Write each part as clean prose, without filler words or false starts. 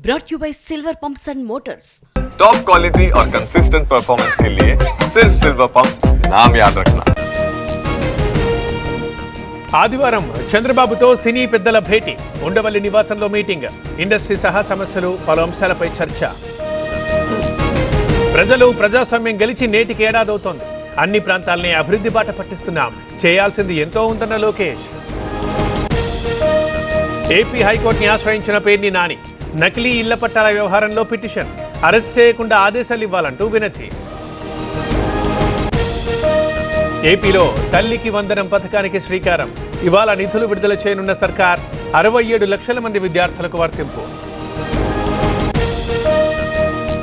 brought you by Silver Pumps and Motors. Top quality और consistent performance के लिए सिर्फ सिल्वर पंप्स नाम याद रखना। ఆదివారం చంద్రబాబుతో సినీ పెద్దల భేటీ, ఉండవల్లి నివాసంలో మీటింగ్, ఇండస్ట్రీ సహా సమస్యలు, పలు అంశాలపై చర్చ. ప్రజలు ప్రజాస్వామ్యం గెలిచి నేటికి ఏడాదవుతోంది. అన్ని ప్రాంతాలని అభివృద్ధి బాట పట్టిస్తున్నాం, చేయాల్సింది ఎంతో ఉందన్న లోకేష్. ఏపీ హైకోర్టుని ఆశ్రయించిన పేర్ని నాని, నకిలీ ఇళ్ల పట్టాల వ్యవహారంలో పిటిషన్, అరెస్ట్ చేయకుండా ఆదేశాలు ఇవ్వాలంటూ వినతి. ఏపీలో తల్లికి వందనం పథకానికి శ్రీకారం, ఇవాళ నిధులు విడుదల చేయనున్న సర్కార్. 67 లక్షల మంది విద్యార్థులకు వర్తింపు.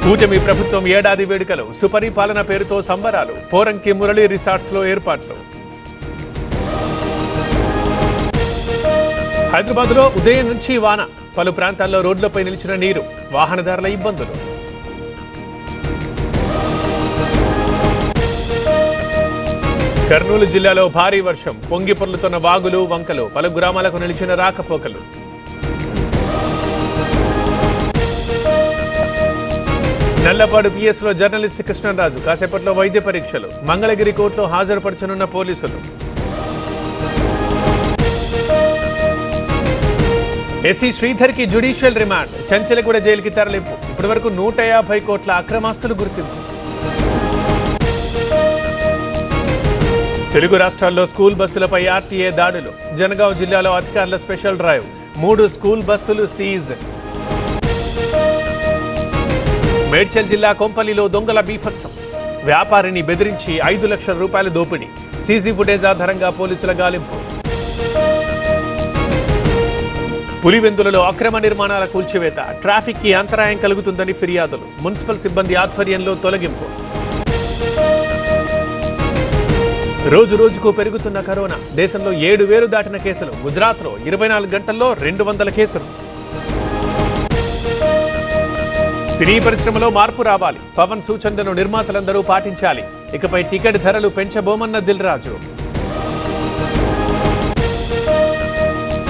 కూటమి ప్రభుత్వం ఏడాది వేడుకలు, సుపరిపాలన పేరుతో సంబరాలు, పోరంకి మురళి రిసార్ట్స్ లో ఏర్పాట్లు. హైదరాబాద్ లో ఉదయం నుంచి వాన, పలు ప్రాంతాల్లో రోడ్లపై నిలిచిన నీరు, వాహనదారుల ఇబ్బందులు. కర్నూలు జిల్లాలో భారీ వర్షం, పొంగి పొర్లుతున్న వాగులు వంకలు, పలు గ్రామాలకు నిలిచిన రాకపోకలు. నల్లపాడు పిఎస్లో జర్నలిస్ట్ కృష్ణరాజు, కాసేపట్లో వైద్య పరీక్షలు. మంగళగిరి కోర్టులో హాజరుపరచనున్న పోలీసులు. ఎస్సీ శ్రీధర్ కి జ్యుడిషియల్ రిమాండ్, చంచలగూడ జైలుకి తరలింపు. ఇప్పటివరకు 150 కోట్ల అక్రమాస్తులు గుర్తింపు. తెలుగు రాష్ట్రాల్లో స్కూల్ బస్సులపై ఆర్టీఏ దాడులు, జనగాం జిల్లాలో అధికారుల స్పెషల్ డ్రైవ్, 3 స్కూల్ బస్సులు సీజ్. మేడ్చల్ జిల్లా కొంపల్లిలో దొంగల బీభత్సం, వ్యాపారిని బెదిరించి 5 లక్షల రూపాయల దోపిడీ, సీసీ ఫుటేజ్ ఆధారంగా పోలీసుల గాలింపు. పులివెందులలో అక్రమ నిర్మాణాల కూల్చివేత, ట్రాఫిక్ కి అంతరాయం కలుగుతుందని ఫిర్యాదులు, మున్సిపల్ సిబ్బంది ఆధ్వర్యంలో తొలగింపు. రోజు రోజుకు పెరుగుతున్న కరోనా, దేశంలో 7,000 దాటిన కేసులు, గుజరాత్లో 24 గంటల్లో 200 కేసులు. సినీ పరిశ్రమలో మార్పు రావాలి, పవన్ సూచనలను నిర్మాతలందరూ పాటించాలి. ఇకపై టికెట్ ధరలు పెంచబోమన్న దిల్ రాజు.